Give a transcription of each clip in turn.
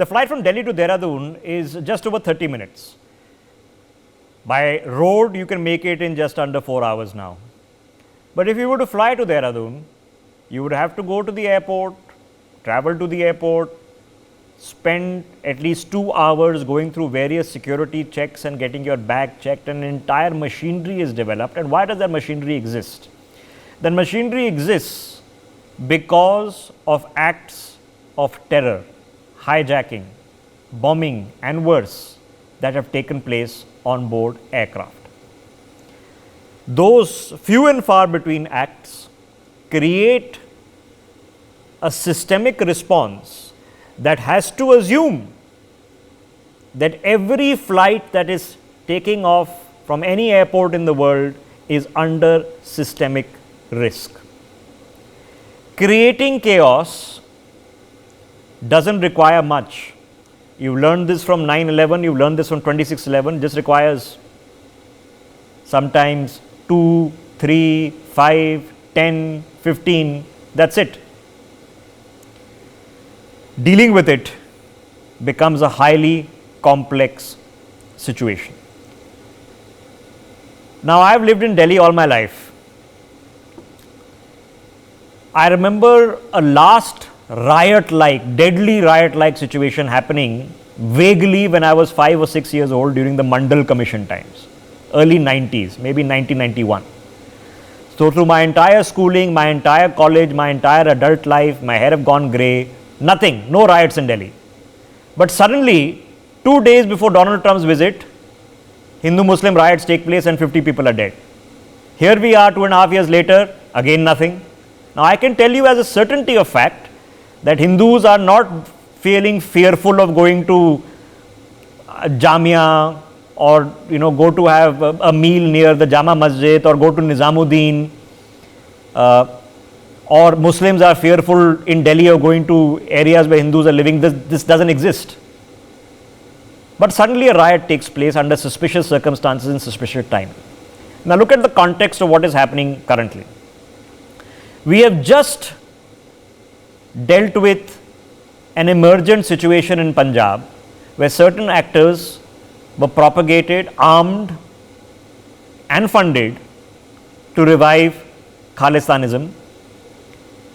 The flight from Delhi to Dehradun is just over 30 minutes. By road, you can make it in just under 4 hours now. But if you were to fly to Dehradun, you would have to go to the airport, travel to the airport, spend at least 2 hours going through various security checks and getting your bag checked. An entire machinery is developed. And why does that machinery exist? That machinery exists because of acts of terror, hijacking, bombing and worse that have taken place on board aircraft. Those few and far between acts create a systemic response that has to assume that every flight that is taking off from any airport in the world is under systemic risk. Creating chaos doesn't require much. You learned this from 9/11, you learned this from 26/11. Just requires sometimes 2, 3, 5, 10, 15. That's it. Dealing with it becomes a highly complex situation. Now, I've lived in Delhi all my life. I remember a last riot-like, deadly riot-like situation happening vaguely when I was 5 or 6 years old during the Mandal Commission times, early 90s, maybe 1991. So through my entire schooling, my entire college, my entire adult life, my hair have gone grey, nothing, no riots in Delhi. But suddenly, 2 days before Donald Trump's visit, Hindu-Muslim riots take place and 50 people are dead. Here we are 2.5 years later, again nothing. Now I can tell you as a certainty of fact that Hindus are not feeling fearful of going to Jamia or go to have a meal near the Jama Masjid or go to Nizamuddin, or Muslims are fearful in Delhi of going to areas where Hindus are living. This doesn't exist. But suddenly a riot takes place under suspicious circumstances in suspicious time. Now look at the context of what is happening currently. We have just dealt with an emergent situation in Punjab where certain actors were propagated, armed and funded to revive Khalistanism,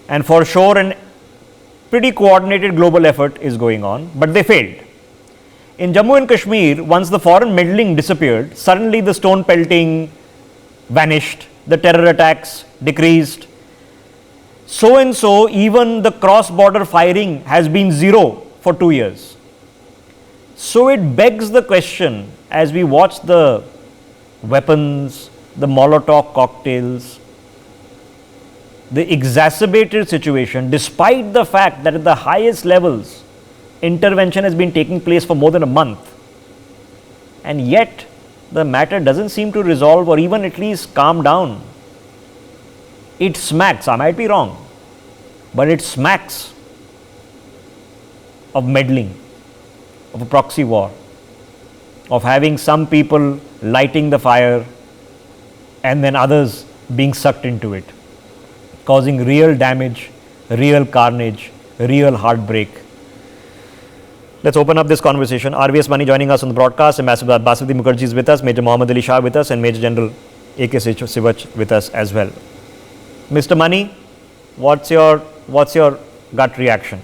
and for sure a pretty coordinated global effort is going on, but they failed. In Jammu and Kashmir, once the foreign meddling disappeared, suddenly the stone pelting vanished, the terror attacks decreased. So and so, even the cross-border firing has been zero for 2 years. So it begs the question, as we watch the weapons, the Molotov cocktails, the exacerbated situation, despite the fact that at the highest levels, intervention has been taking place for more than a month, and yet the matter doesn't seem to resolve or even at least calm down. It smacks, I might be wrong, but it smacks of meddling, of a proxy war, of having some people lighting the fire and then others being sucked into it, causing real damage, real carnage, real heartbreak. Let's open up this conversation. RVS Mani joining us on the broadcast, Ambassador Basudhi Mukherjee is with us, Major Mohammad Ali Shah with us, and Major General A.K. Sivach with us as well. Mr. Mani, what's your gut reaction?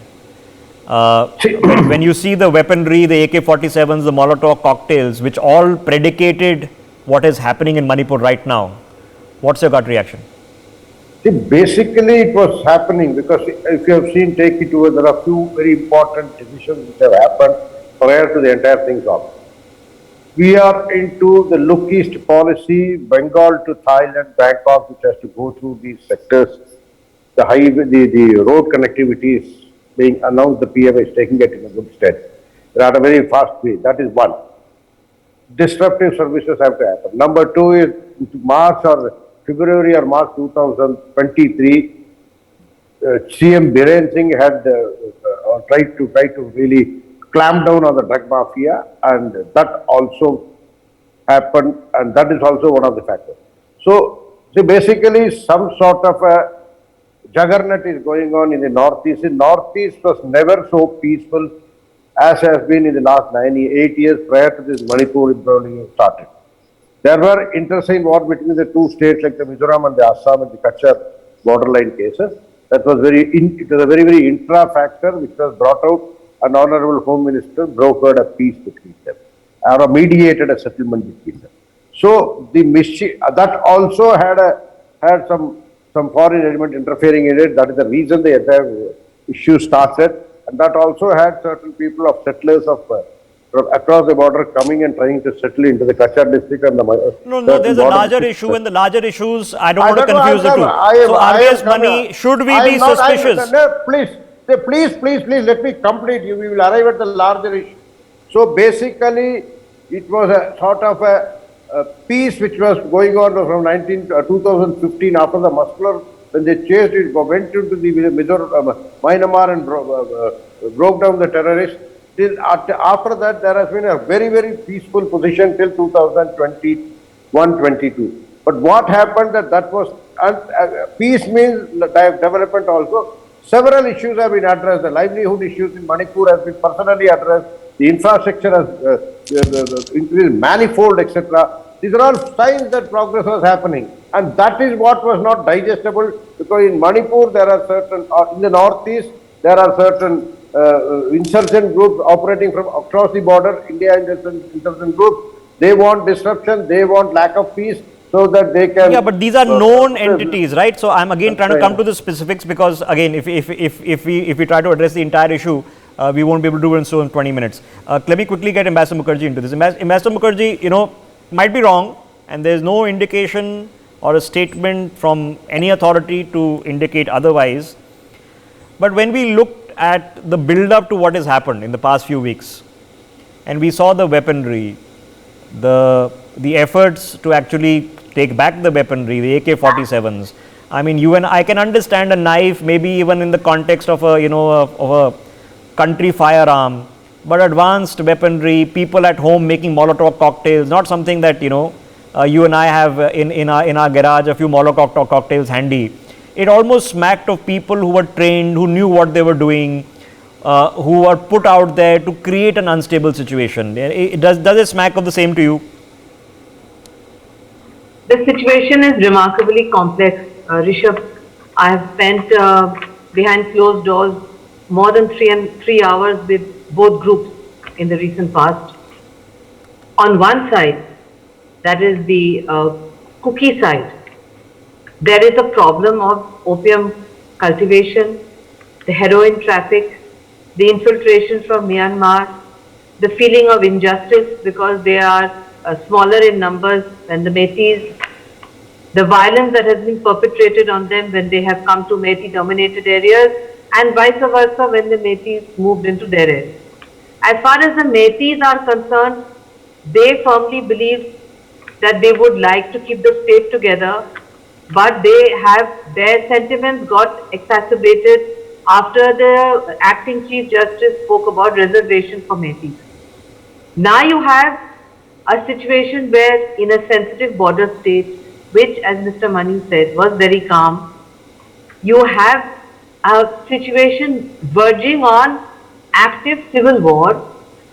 When you see the weaponry, the AK-47s, the Molotov cocktails, which all predicated what is happening in Manipur right now, what's your gut reaction? See, basically it was happening because if you have seen, take it over, there are few very important decisions which have happened prior to the entire thing off. We are into the Look East policy, Bengal to Thailand, Bangkok, which has to go through these sectors. The highway, the road connectivity is being announced, the PM is taking it in a good stead. They're at a very fast way. That is one. Disruptive services have to happen. Number two is March or February or March 2023, CM Biren Singh had tried to really clamp down on the drug mafia, and that also happened, and that is also one of the factors. So, see, basically some sort of a juggernaut is going on in the Northeast. The Northeast was never so peaceful as has been in the last 8 years prior to this Manipur problem started. There were interstate war between the two states like the Mizoram and the Assam and the Kachar borderline cases. That was it was a very intra-factor which was brought out, and Honorable Home Minister brokered a peace between them, or mediated a settlement between them. So the that also had some foreign element interfering in it. That is the reason the entire issue started, and that also had certain people of settlers from across the border coming and trying to settle into the Kachar district and the No, there's a larger issue, and the larger issues, I don't want to confuse the two. So RBS money, should we be suspicious? No, please, let me complete. We will arrive at the larger issue. So basically, it was a sort of a peace which was going on from 2015 after the muscular, when they chased it, went into the Myanmar and broke down the terrorists. After that, there has been a very peaceful position till 2021-22. But what happened that was peace means development also. Several issues have been addressed. The livelihood issues in Manipur has been personally addressed. The infrastructure has increased manifold, etc. These are all signs that progress was happening, and that is what was not digestible, because in Manipur there are certain, in the northeast there are certain insurgent groups operating from across the border. India insurgent groups, they want disruption, they want lack of peace, so that they can. Yeah, but these are known entities, right? So I'm again trying to come to the specifics, because again, if we try to address the entire issue, we won't be able to do it in 20 minutes. Let me quickly get Ambassador Mukherjee into this. Ambassador Mukherjee, might be wrong, and there's no indication or a statement from any authority to indicate otherwise. But when we looked at the build-up to what has happened in the past few weeks, and we saw the weaponry, the efforts to actually take back the weaponry, the AK-47s. I mean, you and I can understand a knife, maybe even in the context of a country firearm, but advanced weaponry, people at home making Molotov cocktails, not something that you and I have in our garage a few Molotov cocktails handy. It almost smacked of people who were trained, who knew what they were doing, who were put out there to create an unstable situation. Does it smack of the same to you? The situation is remarkably complex, Rishabh. I have spent behind closed doors more than 3 hours with both groups in the recent past. On one side, that is the cookie side, there is a problem of opium cultivation, the heroin traffic, the infiltration from Myanmar, the feeling of injustice because they are smaller in numbers than the Métis, the violence that has been perpetrated on them when they have come to Métis dominated areas, and vice versa when the Métis moved into their areas. As far as the Métis are concerned, they firmly believe that they would like to keep the state together, but their sentiments got exacerbated after the acting Chief Justice spoke about reservation for Métis. Now you have a situation where in a sensitive border state, which as Mr. Mani said was very calm, you have a situation verging on active civil war,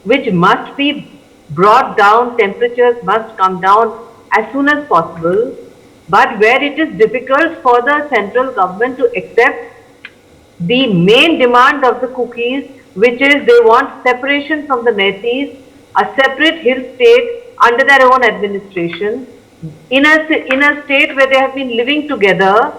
which must be brought down, temperatures must come down as soon as possible, but where it is difficult for the central government to accept the main demand of the cookies, which is they want separation from the Métis, a separate hill state under their own administration, in a state where they have been living together,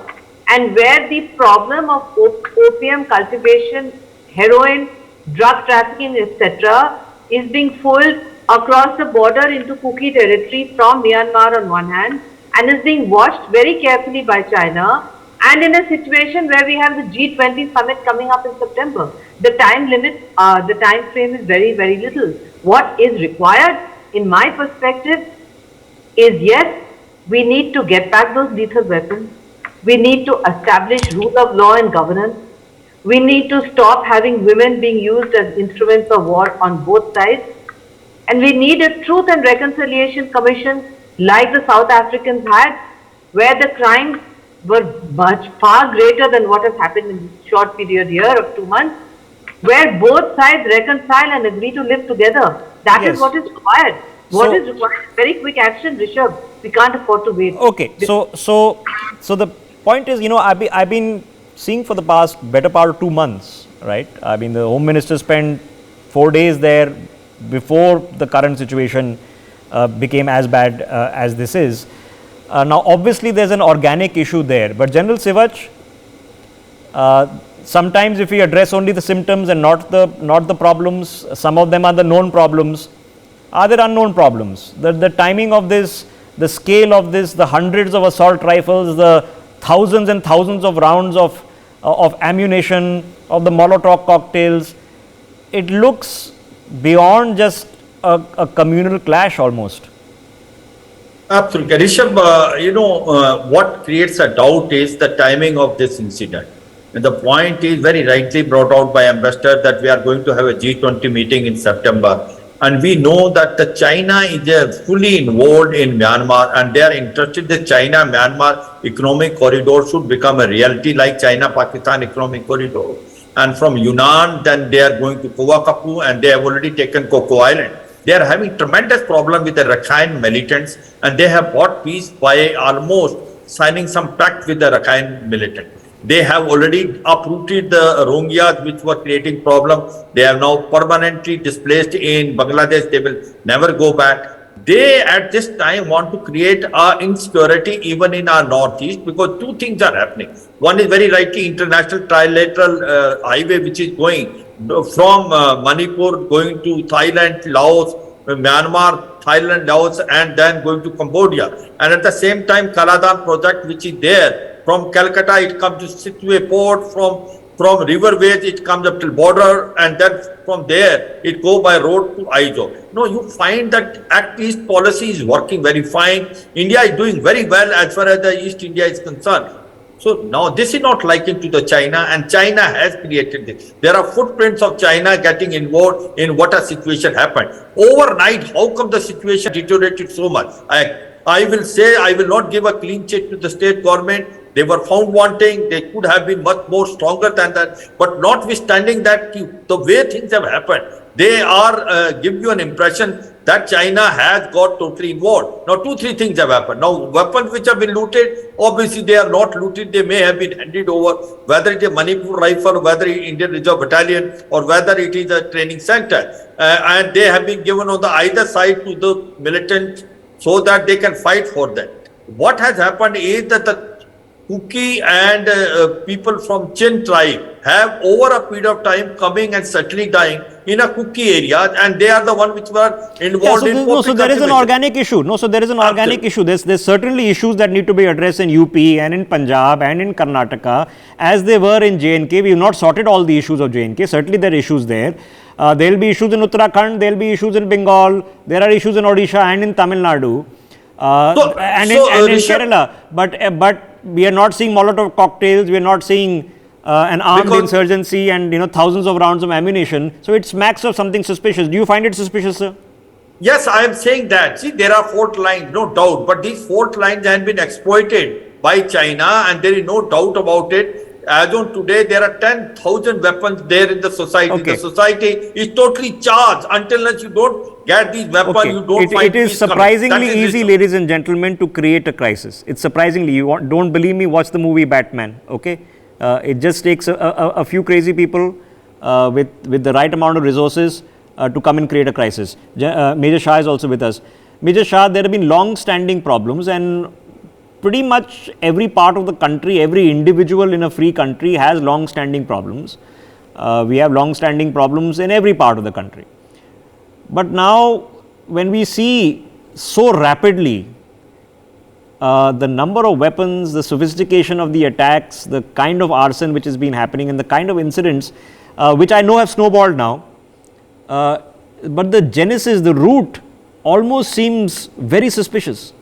and where the problem of opium cultivation, heroin, drug trafficking, etc. is being fueled across the border into cookie territory from Myanmar on one hand, and is being watched very carefully by China, and in a situation where we have the G20 summit coming up in September. The time limit, the time frame is very little. What is required, in my perspective, is yes, we need to get back those lethal weapons. We need to establish rule of law and governance. We need to stop having women being used as instruments of war on both sides. And we need a Truth and Reconciliation Commission like the South Africans had, where the crimes were far greater than what has happened in this short period here of 2 months. where both sides reconcile and agree to live together. That is Yes. what is required. What So- is required is very quick action, Rishabh. We can't afford to wait. Okay, so the point is, I've been seeing for the past better part of 2 months, right? I mean, the Home Minister spent 4 days there before the current situation became as bad as this is. Now, obviously, there's an organic issue there, but General Sivach, sometimes if we address only the symptoms and not the problems, some of them are the known problems. Are there unknown problems? The timing of this, the scale of this, the hundreds of assault rifles, the thousands and thousands of rounds of ammunition, of the Molotov cocktails, it looks beyond just a communal clash almost. Absolutely. Rishabh, what creates a doubt is the timing of this incident. And the point is very rightly brought out by Ambassador that we are going to have a G20 meeting in September. And we know that the China is fully involved in Myanmar and they are interested that China-Myanmar economic corridor should become a reality like China-Pakistan economic corridor. And from Yunnan, then they are going to Kowakapu and they have already taken Coco Island. They are having tremendous problem with the Rakhine militants and they have bought peace by almost signing some pact with the Rakhine militant. They have already uprooted the Rohingyas which were creating problem. They are now permanently displaced in Bangladesh. They will never go back. They at this time want to create insecurity even in our northeast because two things are happening. One is very rightly international trilateral highway which is going from Manipur going to Thailand, Laos, Myanmar, Thailand, Laos and then going to Cambodia. And at the same time Kaladan project which is there. From Calcutta, it comes to Situate port. From riverways, it comes up to border, and then from there, it go by road to Aijo. No, you find that Act East policy is working very fine. India is doing very well as far as the East India is concerned. So now this is not likened to the China, and China has created this. There are footprints of China getting involved in what a situation happened. Overnight, how come the situation deteriorated so much? I will say, I will not give a clean check to the state government. They were found wanting. They could have been much more stronger than that. But notwithstanding that, the way things have happened, they are give you an impression that China has got totally involved. Now, 2-3 things have happened. Now, weapons which have been looted, obviously they are not looted. They may have been handed over, whether it is a Manipur rifle, whether it is Indian Reserve Battalion, or whether it is a training center. And they have been given on the either side to the militants so that they can fight for that. What has happened is that the Kuki and people from Chin tribe have over a period of time coming and settling down in a Kuki area and they are the one which were involved in so there is an organic issue. No, so there is an organic issue. There's certainly issues that need to be addressed in UP and in Punjab and in Karnataka as they were in J&K. We have not sorted all the issues of J&K. Certainly there are issues there. There will be issues in Uttarakhand, there will be issues in Bengal, there are issues in Odisha and in Tamil Nadu. And in Kerala, but we are not seeing Molotov cocktails. We are not seeing an armed insurgency and thousands of rounds of ammunition. So it smacks of something suspicious. Do you find it suspicious, sir? Yes, I am saying that. See, there are fault lines, no doubt. But these fault lines have been exploited by China, and there is no doubt about it. As on today, there are 10,000 weapons there in the society. Okay. The society is totally charged. Until you don't get these weapons, you don't find it is surprisingly easy, ladies and gentlemen, to create a crisis. It's surprisingly. Don't believe me? Watch the movie Batman. Okay, it just takes a few crazy people with the right amount of resources to come and create a crisis. Major Shah is also with us. Major Shah, there have been long-standing problems and pretty much every part of the country, every individual in a free country has long-standing problems. We have long-standing problems in every part of the country. But now, when we see so rapidly the number of weapons, the sophistication of the attacks, the kind of arson which has been happening and the kind of incidents which I know have snowballed now, but the genesis, the root almost seems very suspicious.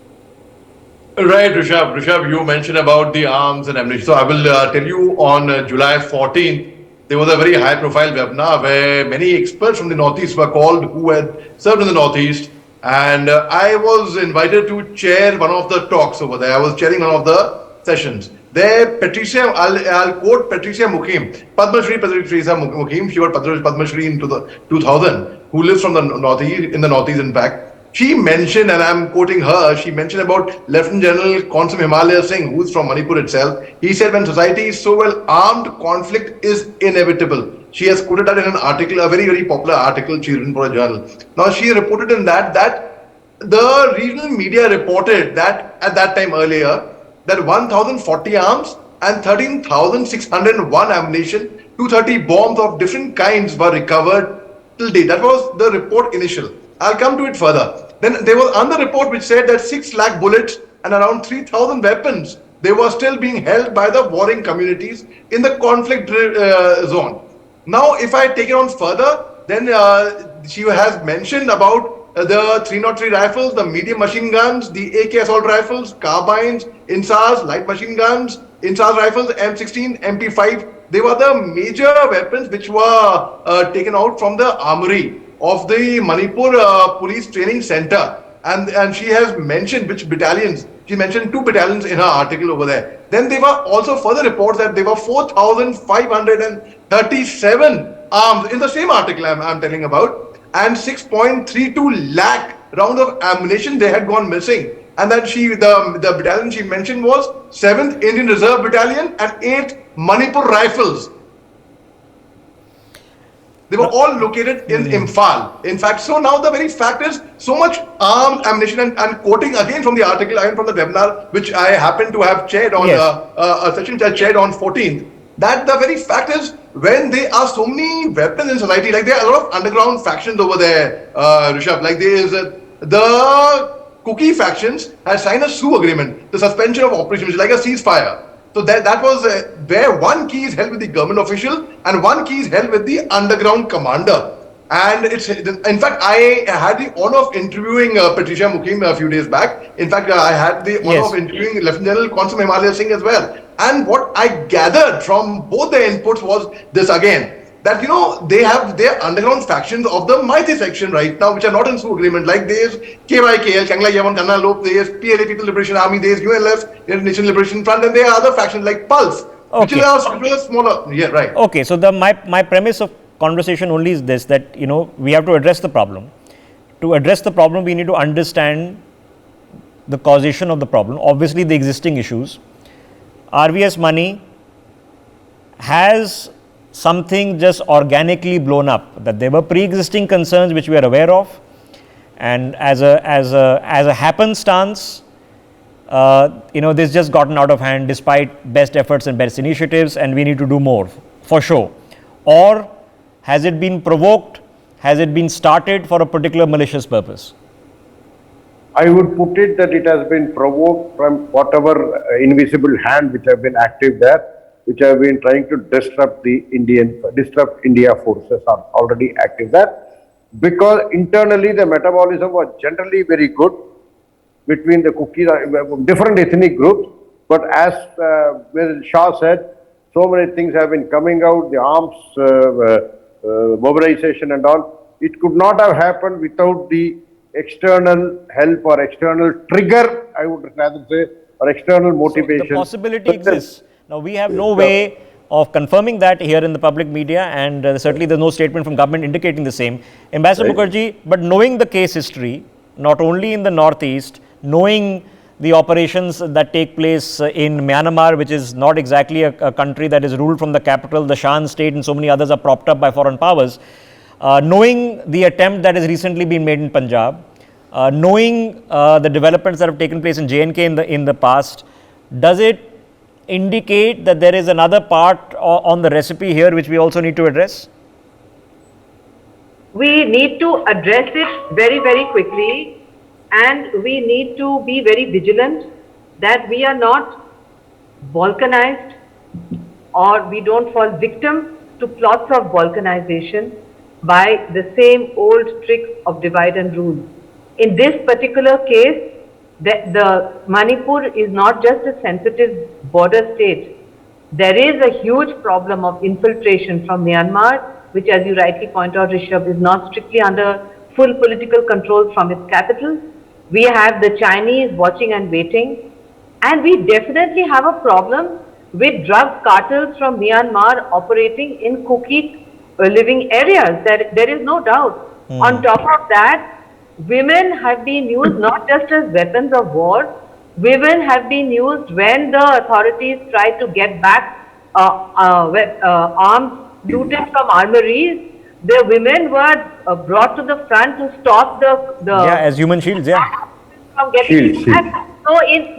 Right, Rishabh, you mentioned about the arms and ammunition. So I will tell you on July 14th, there was a very high profile webinar where many experts from the Northeast were called who had served in the Northeast. And I was invited to chair one of the talks over there. I was chairing one of the sessions. there Patricia, I'll quote Patricia Mukim, Padma Shri Patricia Mukim, she got Padma Shri in 2000, who lives from the northeast, in the northeast in fact. She mentioned, and I'm quoting her, she mentioned about Lieutenant General Consul Himalaya Singh, who's from Manipur itself. He said, when society is so well armed, conflict is inevitable. She has quoted that in an article, a very, very popular article she written for a journal. Now, she reported in that the regional media reported that at that time earlier, that 1,040 arms and 13,601 ammunition, 230 bombs of different kinds were recovered till date. That was the report initial. I'll come to it further. Then there was another report which said that 6 lakh bullets and around 3,000 weapons, they were still being held by the warring communities in the conflict zone. Now, if I take it on further, then she has mentioned about the 303 rifles, the medium machine guns, the AK assault rifles, carbines, INSARs, light machine guns, INSARs rifles, M16, MP5. They were the major weapons which were taken out from the armory of the Manipur Police Training Center. And she has mentioned which battalions. She mentioned 2 battalions in her article over there. Then there were also further reports that there were 4,537 arms in the same article I'm telling about, and 6.32 lakh rounds of ammunition they had gone missing. And then the battalion she mentioned was 7th Indian Reserve Battalion and 8th Manipur Rifles. They were all located in Imphal. In fact, so now the very fact is, so much arms, ammunition, and quoting again from the article, again from the webinar, which I happen to have chaired on, a session which I chaired on 14th, that the very fact is, when there are so many weapons in society, like there are a lot of underground factions over there, Rishabh, like there is the Cookie factions has signed a SU agreement, the suspension of operations, like a ceasefire. So that was where one key is held with the government official and one key is held with the underground commander. And it's, in fact, I had the honor of interviewing Patricia Mukim a few days back. In fact, I had the honor of interviewing Lieutenant General Consul Himalaya Singh as well. And what I gathered from both their inputs was this again, that, you know, they have their underground factions of the Maithei section right now, which are not in SU agreement. Like there's KYKL, Changla Yaman, Kanna Lop, there's PLA, People Liberation Army, there's UNLF, there's Nation Liberation Front, and there are other factions like Pulse, which is a smaller. Yeah, right. Okay, so my premise of conversation only is this, that, you know, we have to address the problem. To address the problem, we need to understand the causation of the problem, obviously the existing issues. RVS money has something just organically blown up, that there were pre-existing concerns which we are aware of, and as a happenstance, you know, this just gotten out of hand despite best efforts and best initiatives, and we need to do more for sure. Or has it been provoked? Has it been started for a particular malicious purpose? I would put it that it has been provoked from whatever invisible hand which have been active there, which have been trying to disrupt India forces are already active there. Because internally the metabolism was generally very good between the cookies, different ethnic groups. But as Shah said, so many things have been coming out, the arms mobilization and all. It could not have happened without the external help or external trigger, I would rather say, or external motivation. So the possibility exists. Now, we have no way of confirming that here in the public media, and certainly there's no statement from government indicating the same. Ambassador Mukherjee, but knowing the case history, not only in the northeast, knowing the operations that take place in Myanmar, which is not exactly a country that is ruled from the capital, the Shan state and so many others are propped up by foreign powers, knowing the attempt that has recently been made in Punjab, knowing the developments that have taken place in J&K in the past, does it indicate that there is another part on the recipe here which we also need to address? We need to address it very, very quickly, and we need to be very vigilant that we are not balkanized or we don't fall victim to plots of balkanization by the same old tricks of divide and rule. In this particular case, the Manipur is not just a sensitive border state. There is a huge problem of infiltration from Myanmar, which, as you rightly point out, Rishabh, is not strictly under full political control from its capital. We have the Chinese watching and waiting, and we definitely have a problem with drug cartels from Myanmar operating in Kuki living areas. There is no doubt. On top of that, women have been used not just as weapons of war, women have been used when the authorities try to get back arms looted from armories. The women were brought to the front to stop the Yeah, as human shields, yeah. from getting Shield. back. So in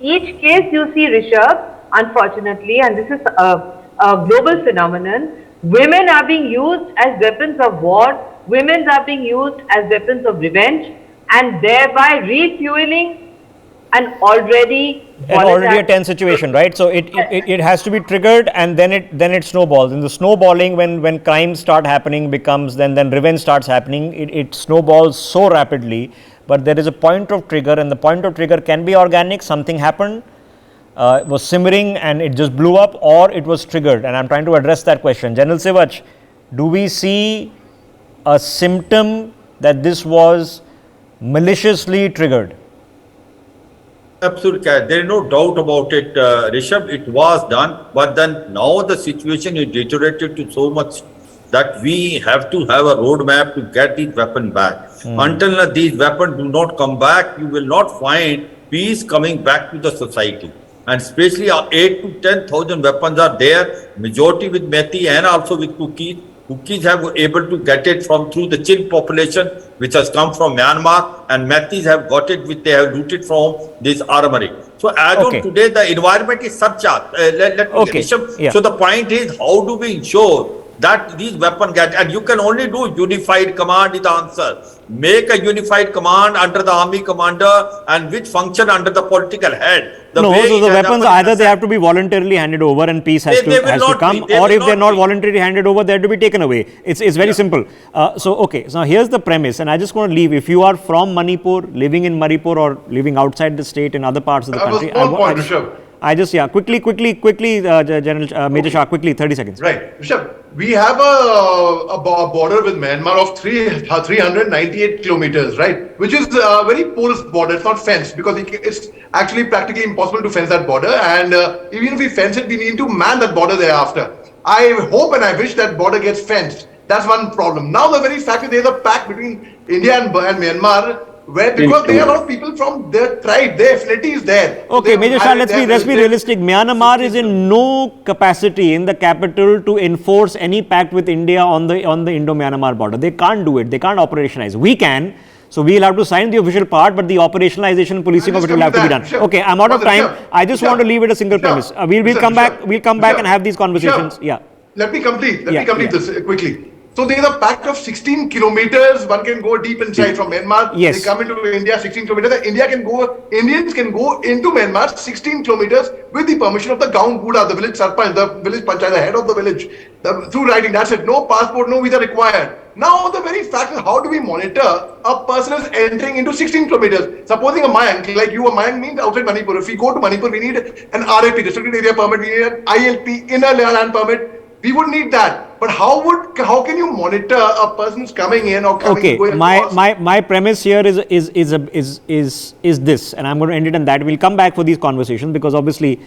each case you see, Rishabh, unfortunately, and this is a global phenomenon, women are being used as weapons of war, women are being used as weapons of revenge, and thereby refueling an already A tense situation, right? So it has to be triggered, and then it snowballs. In the snowballing, when crimes start happening, becomes then revenge starts happening. It snowballs so rapidly, but there is a point of trigger, and the point of trigger can be organic. Something happened, it was simmering, and it just blew up, or it was triggered. And I'm trying to address that question. General Sivach, do we see a symptom that this was maliciously triggered? Absolutely, there is no doubt about it, Rishabh. It was done, but then now the situation is deteriorated to so much that we have to have a roadmap to get these weapons back. Until these weapons do not come back, you will not find peace coming back to the society. And especially 8 to 10,000 weapons are there, majority with Methi and also with Cookies. Cookies have able to get it from through the Chin population, which has come from Myanmar, and Metis have got it, which they have looted from this armory. So as Okay. of today, the environment is such a, Okay. Yeah. So the point is, how do we ensure that these weapons get, and you can only do unified command is the answer. Make a unified command under the army commander and which function under the political head. No, way so the it has weapons happened in either the they have to be voluntarily handed over and peace has They will to not come, be. They or will if they're not not be. voluntarily handed over, they have to be taken away. It's very simple. Okay, so here's the premise, and I just want to leave. If you are from Manipur, living in Manipur, or living outside the state in other parts of the I have a country, small point, Rishabh. quickly, General Major Shah, quickly, 30 seconds. Right. Rishabh, we have a border with Myanmar of 398 kilometers, right? Which is a very porous border. It's not fenced because it's actually practically impossible to fence that border. And even if we fence it, we need to man that border thereafter. I hope and I wish that border gets fenced. That's one problem. Now, the very fact that there's a pact between India and Myanmar, where because there are a lot of people from their tribe, their affinity is there. Okay, Major Shah, let's be realistic. Myanmar is in no capacity in the capital to enforce any pact with India on the Indo-Myanmar border. They can't do it. They can't operationalize. We can. So we'll have to sign the official part, but the operationalization and policing of it will have to be done. Okay, I'm out of time. I just want to leave it a single premise. We'll come back. We'll come back and have these conversations. Yeah. Let me complete this quickly. So there is a pact of 16 kilometers. One can go deep inside from Myanmar. Yes. They come into India 16 kilometers. Indians can go into Myanmar 16 kilometers with the permission of the Gaon Buddha, the village Sarpanch, the village Panchayat, the head of the village. Through writing, that's it. No passport, no visa required. Now the very fact is, how do we monitor a person is entering into 16 kilometers? Supposing a Mayank, like you, a Mayank means outside Manipur. If we go to Manipur, we need an RAP, restricted area permit. We need an ILP, inner land permit. We would need that, but how can you monitor a person's coming in or coming? Okay, my premise here is this, and I'm going to end it on that. We'll come back for these conversations because obviously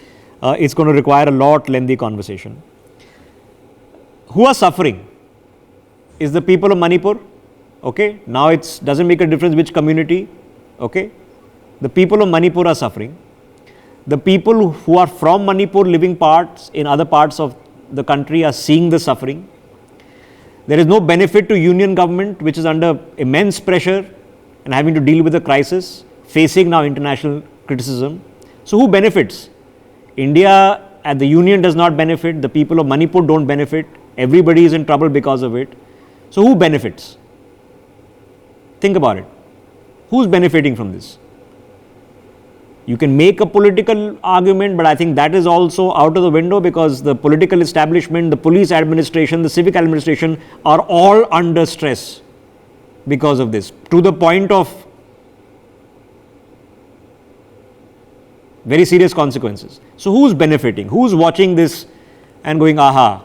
it's going to require a lengthy conversation. Who are suffering is the people of Manipur. Okay, now it doesn't make a difference which community. Okay, the people of Manipur are suffering. The people who are from Manipur living in other parts of the country are seeing the suffering. There is no benefit to union government, which is under immense pressure and having to deal with the crisis, facing now international criticism. So who benefits? India at the union does not benefit. The people of Manipur don't benefit. Everybody is in trouble because of it. So who benefits? Think about it. Who's benefiting from this? You can make a political argument, but I think that is also out of the window because the political establishment, the police administration, the civic administration are all under stress because of this, to the point of very serious consequences. So who's benefiting? Who's watching this and going, aha,